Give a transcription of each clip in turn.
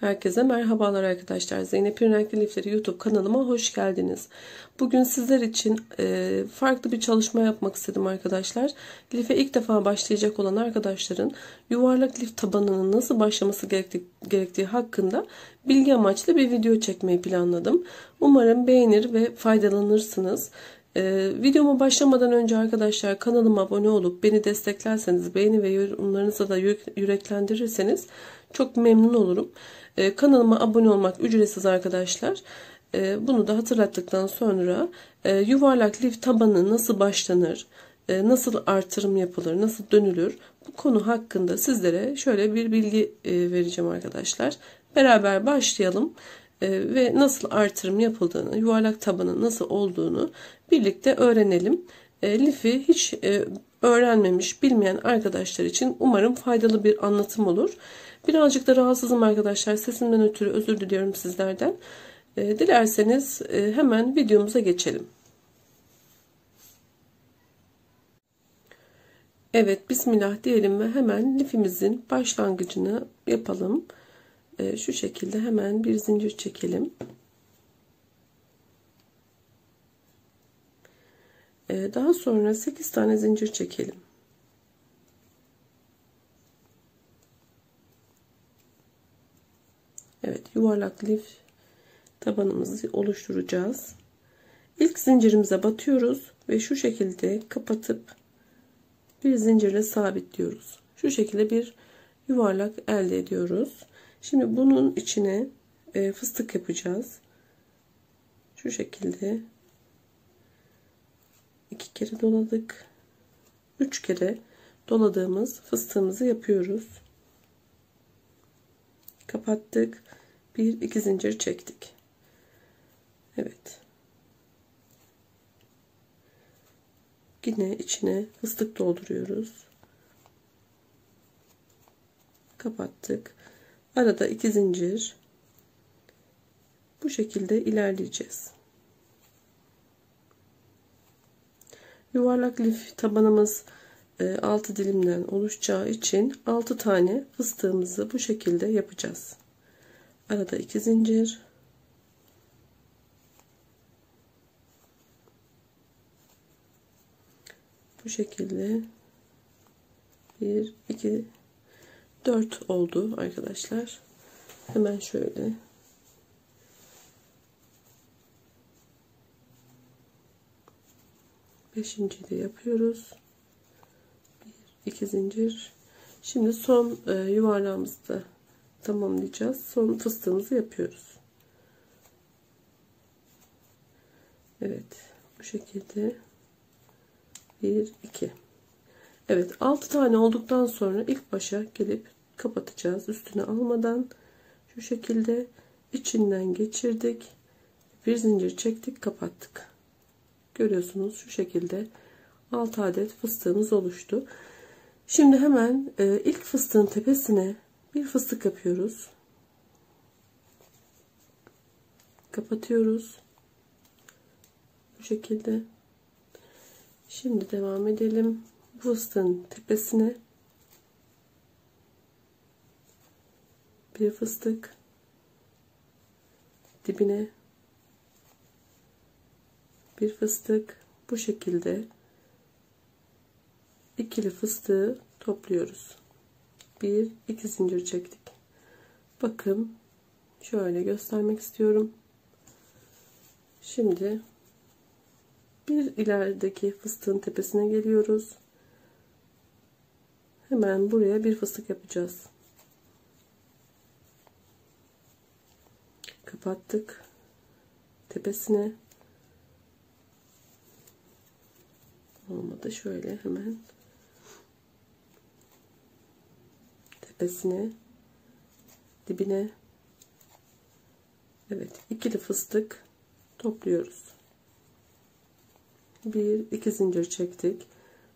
Herkese merhabalar arkadaşlar. Zeynep'in Renkli Lifleri YouTube kanalıma hoş geldiniz. Bugün sizler için farklı bir çalışma yapmak istedim arkadaşlar. Life ilk defa başlayacak olan arkadaşların yuvarlak lif tabanının nasıl başlaması gerektiği hakkında bilgi amaçlı bir video çekmeyi planladım. Umarım beğenir ve faydalanırsınız. Videoma başlamadan önce arkadaşlar kanalıma abone olup beni desteklerseniz, beğeni ve yorumlarınızla da yüreklendirirseniz çok memnun olurum. Kanalıma abone olmak ücretsiz arkadaşlar. Bunu da hatırlattıktan sonra yuvarlak lif tabanı nasıl başlanır, nasıl artırım yapılır, nasıl dönülür, bu konu hakkında sizlere şöyle bir bilgi vereceğim arkadaşlar. Beraber başlayalım ve nasıl artırım yapıldığını, yuvarlak tabanın nasıl olduğunu birlikte öğrenelim. Lifi hiç öğrenmemiş, bilmeyen arkadaşlar için umarım faydalı bir anlatım olur. Birazcık da rahatsızım arkadaşlar. Sesimden ötürü özür diliyorum sizlerden. Dilerseniz hemen videomuza geçelim. Evet, bismillah diyelim ve hemen lifimizin başlangıcını yapalım. Şu şekilde hemen bir zincir çekelim. Daha sonra 8 tane zincir çekelim. Evet, yuvarlak lif tabanımızı oluşturacağız. İlk zincirimize batıyoruz ve şu şekilde kapatıp bir zincirle sabitliyoruz. Şu şekilde bir yuvarlak elde ediyoruz. Şimdi bunun içine fıstık yapacağız. Şu şekilde 2 kere doladık. 3 kere doladığımız fıstığımızı yapıyoruz. Kapattık. 1-2 zincir çektik. Evet. Yine içine fıstık dolduruyoruz. Kapattık. Arada 2 zincir. Bu şekilde ilerleyeceğiz. Yuvarlak lif tabanımız 6 dilimden oluşacağı için 6 tane fıstığımızı bu şekilde yapacağız. Arada 2 zincir. Bu şekilde 1 2 4 oldu arkadaşlar. Hemen şöyle beşinciyi de yapıyoruz. 1 2 zincir. Şimdi son yuvarlağımızı da tamamlayacağız. Son fıstığımızı yapıyoruz. Evet, bu şekilde 1 2. Evet, 6 tane olduktan sonra ilk başa gelip kapatacağız. Üstüne almadan şu şekilde içinden geçirdik. Bir zincir çektik, kapattık. Görüyorsunuz şu şekilde 6 adet fıstığımız oluştu. Şimdi hemen ilk fıstığın tepesine bir fıstık yapıyoruz. Kapatıyoruz. Bu şekilde. Şimdi devam edelim. Fıstığın tepesine bir fıstık, dibine bir fıstık, bu şekilde ikili fıstığı topluyoruz. 1 2 zincir çektik. Bakın şöyle göstermek istiyorum. Şimdi bir ilerideki fıstığın tepesine geliyoruz. Hemen buraya bir fıstık yapacağız. Kapattık. Tepesine olmadı, şöyle hemen tepesine, dibine, evet, ikili fıstık topluyoruz. 1 2 zincir çektik.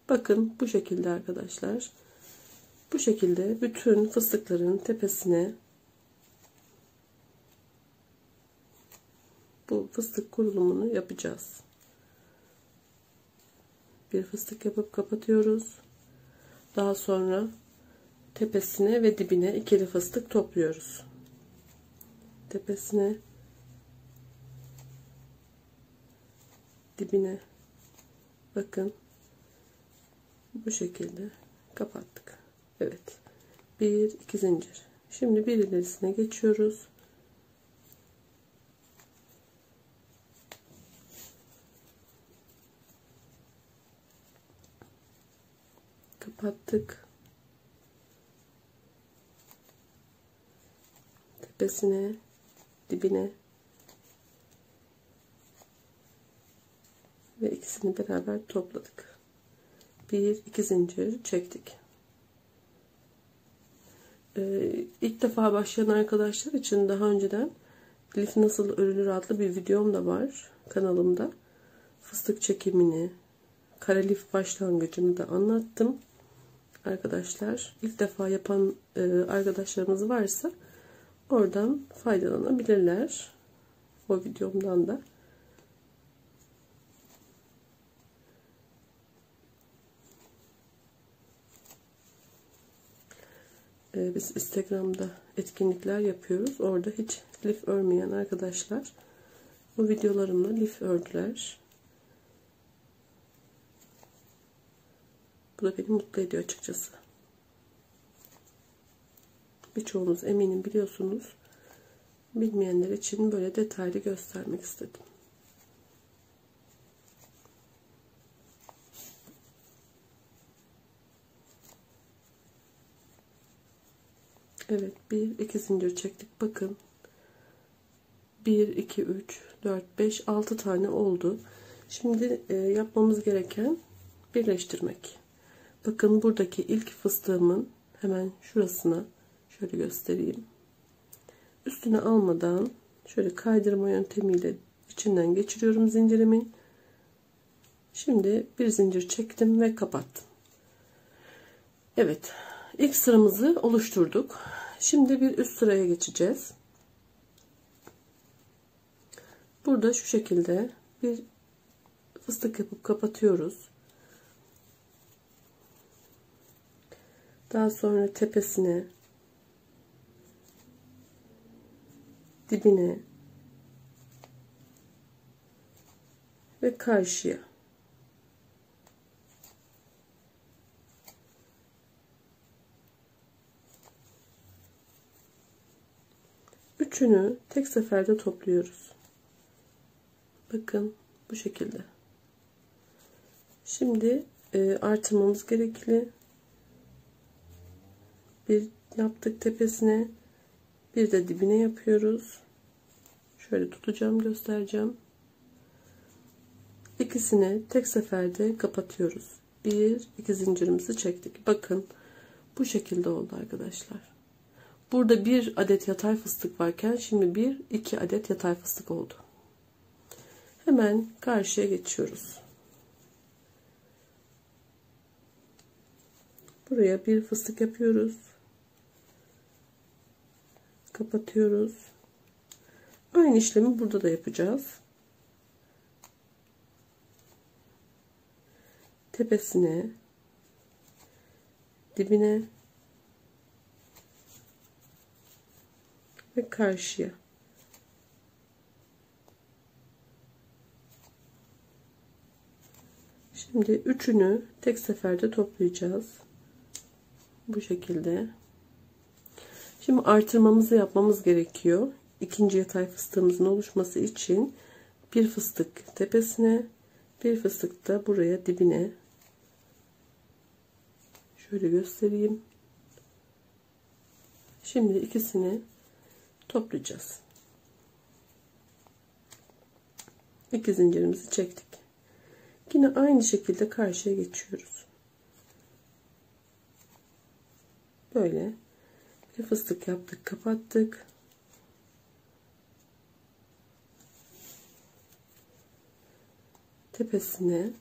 Bakın bu şekilde arkadaşlar. Bu şekilde bütün fıstıkların tepesine bu fıstık kurulumunu yapacağız. Bir fıstık yapıp kapatıyoruz. Daha sonra tepesine ve dibine ikili fıstık topluyoruz. tepesine, dibine. Bakın bu şekilde kapattık. Evet, 1-2 zincir. Şimdi bir ilerisine geçiyoruz. Kapattık. Tepesine, dibine ve ikisini beraber topladık. 1-2 zincir çektik. İlk defa başlayan arkadaşlar için daha önceden lif nasıl örülür adlı bir videom da var kanalımda. Fıstık çekimini, kare lif başlangıcını da anlattım. Arkadaşlar ilk defa yapan arkadaşlarımız varsa oradan faydalanabilirler. O videomdan da. Biz Instagram'da etkinlikler yapıyoruz. Orada hiç lif örmeyen arkadaşlar bu videolarımla lif ördüler. Bu da beni mutlu ediyor açıkçası. Birçoğunuz eminim biliyorsunuz. Bilmeyenler için böyle detaylı göstermek istedim. Evet, 1-2 zincir çektik. Bakın 1 2 3 4 5 6 tane oldu. Şimdi yapmamız gereken birleştirmek. Bakın buradaki ilk fıstığımın hemen şurasına şöyle göstereyim. Üstüne almadan şöyle kaydırma yöntemiyle içinden geçiriyorum zincirimin. Şimdi bir zincir çektim ve kapattım. Evet, ilk sıramızı oluşturduk. Şimdi bir üst sıraya geçeceğiz. Burada şu şekilde bir fıstık yapıp kapatıyoruz. Daha sonra tepesine, dibine ve karşıya. Üçünü tek seferde topluyoruz. Bakın bu şekilde. Şimdi artırmamız gerekli. Bir yaptık tepesine, bir de dibine yapıyoruz. Şöyle tutacağım, göstereceğim. İkisini tek seferde kapatıyoruz. 1-2 zincirimizi çektik. Bakın bu şekilde oldu arkadaşlar. Burada bir adet yatay fıstık varken şimdi 1-2 adet yatay fıstık oldu. Hemen karşıya geçiyoruz. Buraya bir fıstık yapıyoruz. Kapatıyoruz. Aynı işlemi burada da yapacağız. Tepesine, dibine ve karşıya. Şimdi üçünü tek seferde toplayacağız. Bu şekilde. Şimdi artırmamızı yapmamız gerekiyor. İkinci yatay fıstığımızın oluşması için bir fıstık tepesine, bir fıstık da buraya dibine. Şöyle göstereyim. Şimdi ikisini toplayacağız. 2 zincirimizi çektik. Yine aynı şekilde karşıya geçiyoruz. Böyle bir fıstık yaptık, kapattık. Tepesine,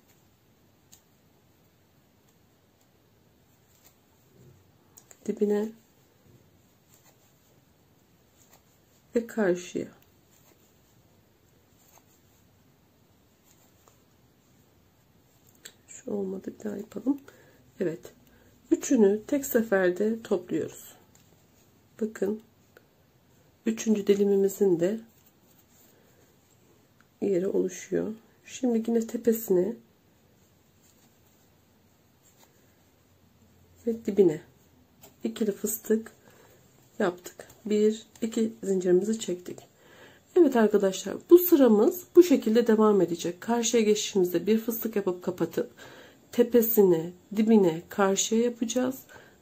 dibine ve karşıya. Şu olmadı, bir daha yapalım. Evet. Üçünü tek seferde topluyoruz. Bakın. Üçüncü dilimimizin de yeri oluşuyor. Şimdi yine tepesine ve dibine ikili fıstık yaptık. 1-2 zincirimizi çektik. Evet arkadaşlar, bu sıramız bu şekilde devam edecek. Karşıya geçişimizde bir fıstık yapıp kapatıp tepesine, dibine, karşıya yapacağız.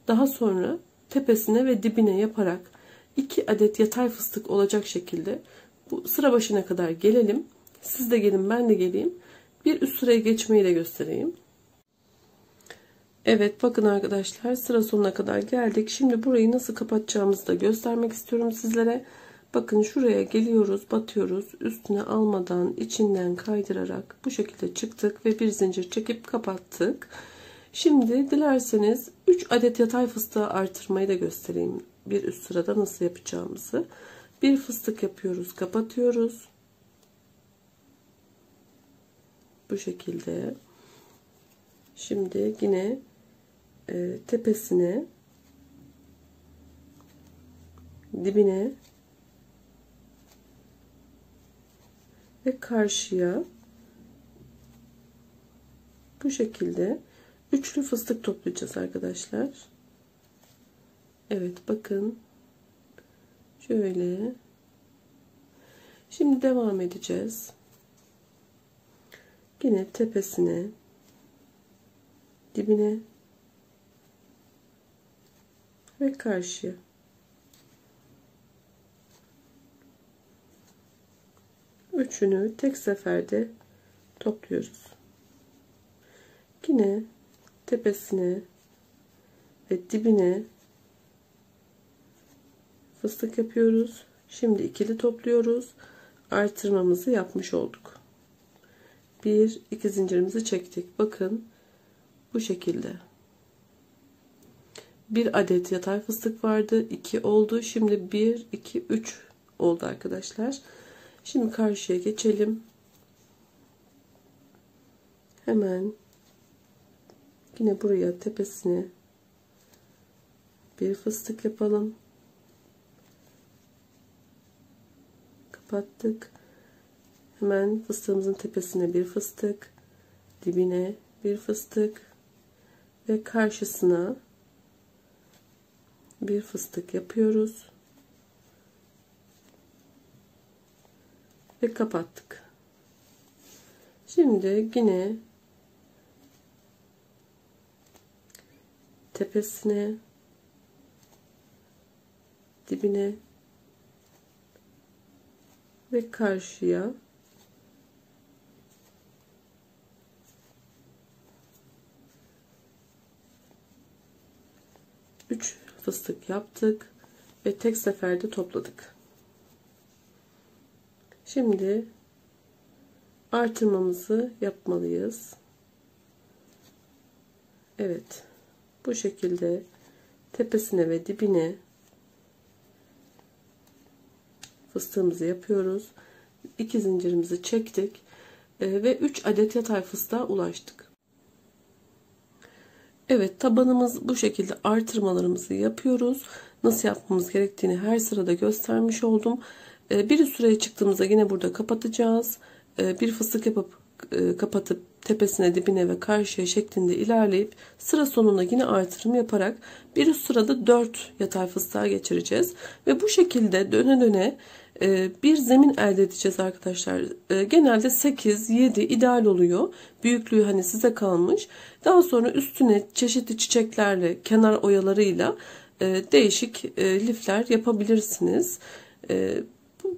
Daha sonra tepesine ve dibine yaparak 2 adet yatay fıstık olacak şekilde bu sıra başına kadar gelelim. Siz de gelin, ben de geleyim. Bir üst sıraya geçmeyi de göstereyim. Evet, bakın arkadaşlar, sıra sonuna kadar geldik. Şimdi burayı nasıl kapatacağımızı da göstermek istiyorum sizlere. Bakın, şuraya geliyoruz, batıyoruz, üstüne almadan içinden kaydırarak bu şekilde çıktık ve bir zincir çekip kapattık. Şimdi dilerseniz 3 adet yatay fıstığı artırmayı da göstereyim. Bir üst sırada nasıl yapacağımızı. Bir fıstık yapıyoruz, kapatıyoruz. Bu şekilde. Şimdi yine tepesine, dibine ve karşıya bu şekilde üçlü fıstık toplayacağız arkadaşlar. Evet, bakın şöyle. Şimdi devam edeceğiz. Yine tepesine, dibine ve karşıya. Üçünü tek seferde topluyoruz. Yine tepesine ve dibine fıstık yapıyoruz. Şimdi ikili topluyoruz. Artırmamızı yapmış olduk. 1-2 zincirimizi çektik. Bakın bu şekilde. Bir adet yatay fıstık vardı. 2 oldu. Şimdi 1, 2, 3 oldu arkadaşlar. Şimdi karşıya geçelim. Hemen yine buraya tepesine bir fıstık yapalım. Kapattık. Hemen fıstığımızın tepesine bir fıstık, dibine bir fıstık ve karşısına bir fıstık yapıyoruz ve kapattık. Şimdi yine tepesine, dibine ve karşıya üç fıstık yaptık ve tek seferde topladık. Şimdi artırmamızı yapmalıyız. Evet, bu şekilde tepesine ve dibine fıstığımızı yapıyoruz. 2 zincirimizi çektik ve 3 adet yatay fıstığa ulaştık. Evet, tabanımız bu şekilde. Artırmalarımızı yapıyoruz. Nasıl yapmamız gerektiğini her sırada göstermiş oldum. Bir üst sıraya çıktığımızda yine burada kapatacağız. Bir fıstık yapıp kapatıp tepesine, dibine ve karşıya şeklinde ilerleyip sıra sonunda yine artırım yaparak bir üst sırada 4 yatay fıstığa geçireceğiz ve bu şekilde döne döne bir zemin elde edeceğiz arkadaşlar. Genelde 8-7 ideal oluyor. Büyüklüğü hani size kalmış. Daha sonra üstüne çeşitli çiçeklerle, kenar oyalarıyla değişik lifler yapabilirsiniz.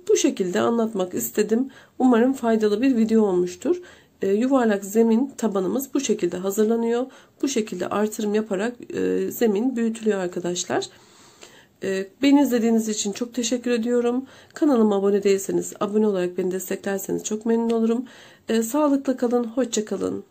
Bu şekilde anlatmak istedim. Umarım faydalı bir video olmuştur. Yuvarlak zemin tabanımız bu şekilde hazırlanıyor. Bu şekilde artırım yaparak zemin büyütülüyor arkadaşlar. Beni izlediğiniz için çok teşekkür ediyorum. Kanalıma abone değilseniz abone olarak beni desteklerseniz çok memnun olurum. Sağlıkla kalın, hoşça kalın.